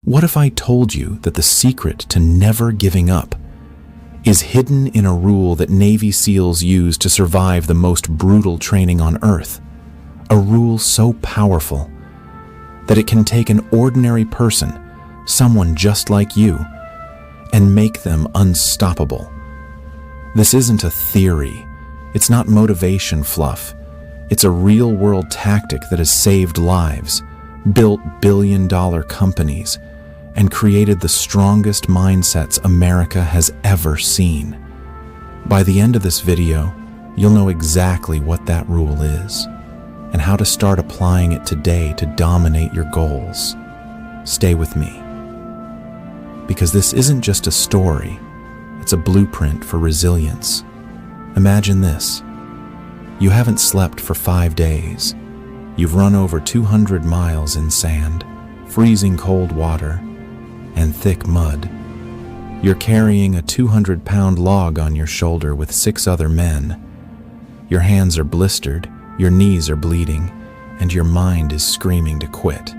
What if I told you that the secret to never giving up is hidden in a rule that Navy SEALs use to survive the most brutal training on Earth? A rule so powerful that it can take an ordinary person, someone just like you, and make them unstoppable. This isn't a theory. It's not motivation fluff. It's a real-world tactic that has saved lives, built billion-dollar companies, and created the strongest mindsets America has ever seen. By the end of this video, you'll know exactly what that rule is and how to start applying it today to dominate your goals. Stay with me, because this isn't just a story, it's a blueprint for resilience. Imagine this. You haven't slept for 5 days. You've run over 200 miles in sand, freezing cold water, and thick mud. You're carrying a 200-pound log on your shoulder with 6 other men. Your hands are blistered, your knees are bleeding, and your mind is screaming to quit.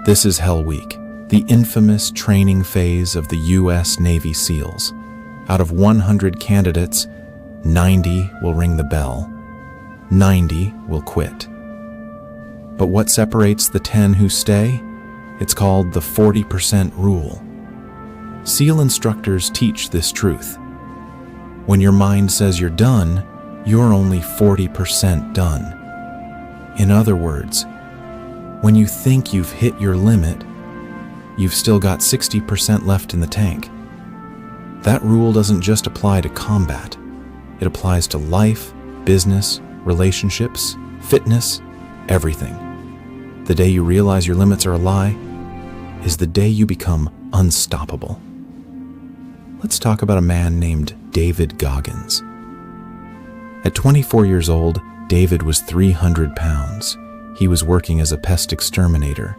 This is Hell Week, the infamous training phase of the U.S. Navy SEALs. Out of 100 candidates, 90 will ring the bell. 90 will quit. But what separates the 10 who stay? It's called the 40% rule. SEAL instructors teach this truth. When your mind says you're done, you're only 40% done. In other words, when you think you've hit your limit, you've still got 60% left in the tank. That rule doesn't just apply to combat. It applies to life, business, relationships, fitness, everything. The day you realize your limits are a lie is the day you become unstoppable. Let's talk about a man named David Goggins. At 24 years old, David was 300 pounds. He was working as a pest exterminator.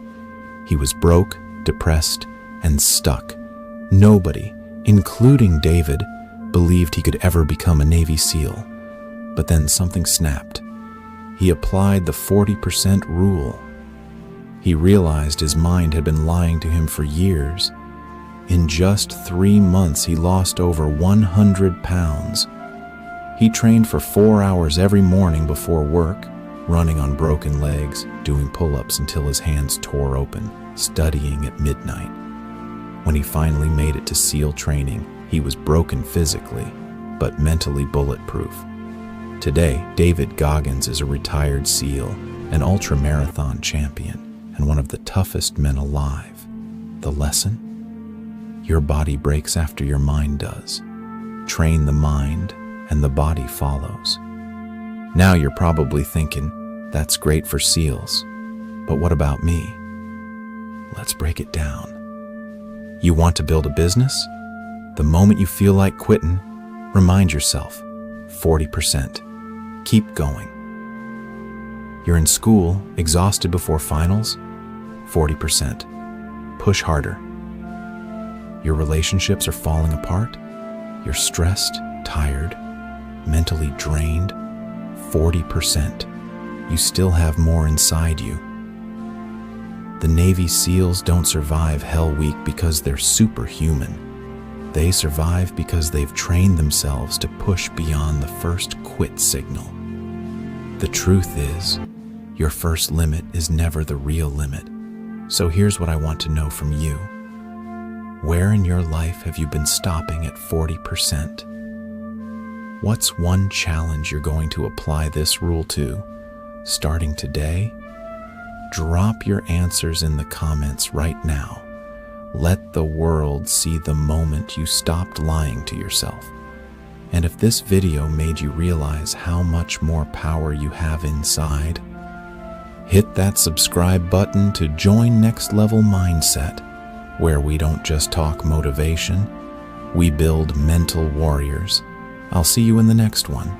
He was broke, depressed, and stuck. Nobody, including David, believed he could ever become a Navy SEAL. But then something snapped. He applied the 40% rule. He realized his mind had been lying to him for years. In just 3 months, he lost over 100 pounds. He trained for 4 hours every morning before work, running on broken legs, doing pull-ups until his hands tore open, studying at midnight. When he finally made it to SEAL training, he was broken physically, but mentally bulletproof. Today, David Goggins is a retired SEAL, an ultramarathon champion, and one of the toughest men alive. The lesson? Your body breaks after your mind does. Train the mind, and the body follows. Now you're probably thinking, that's great for SEALs, but what about me? Let's break it down. You want to build a business? The moment you feel like quitting, remind yourself, 40%. Keep going. You're in school, exhausted before finals? 40%. Push harder. Your relationships are falling apart? You're stressed, tired, mentally drained? 40%. You still have more inside you. The Navy SEALs don't survive Hell Week because they're superhuman. They survive because they've trained themselves to push beyond the first quit signal. The truth is, your first limit is never the real limit. So here's what I want to know from you. Where in your life have you been stopping at 40%? What's one challenge you're going to apply this rule to? Starting today? Drop your answers in the comments right now. Let the world see the moment you stopped lying to yourself. And if this video made you realize how much more power you have inside, hit that subscribe button to join Next Level Mindset, where we don't just talk motivation, we build mental warriors. I'll see you in the next one.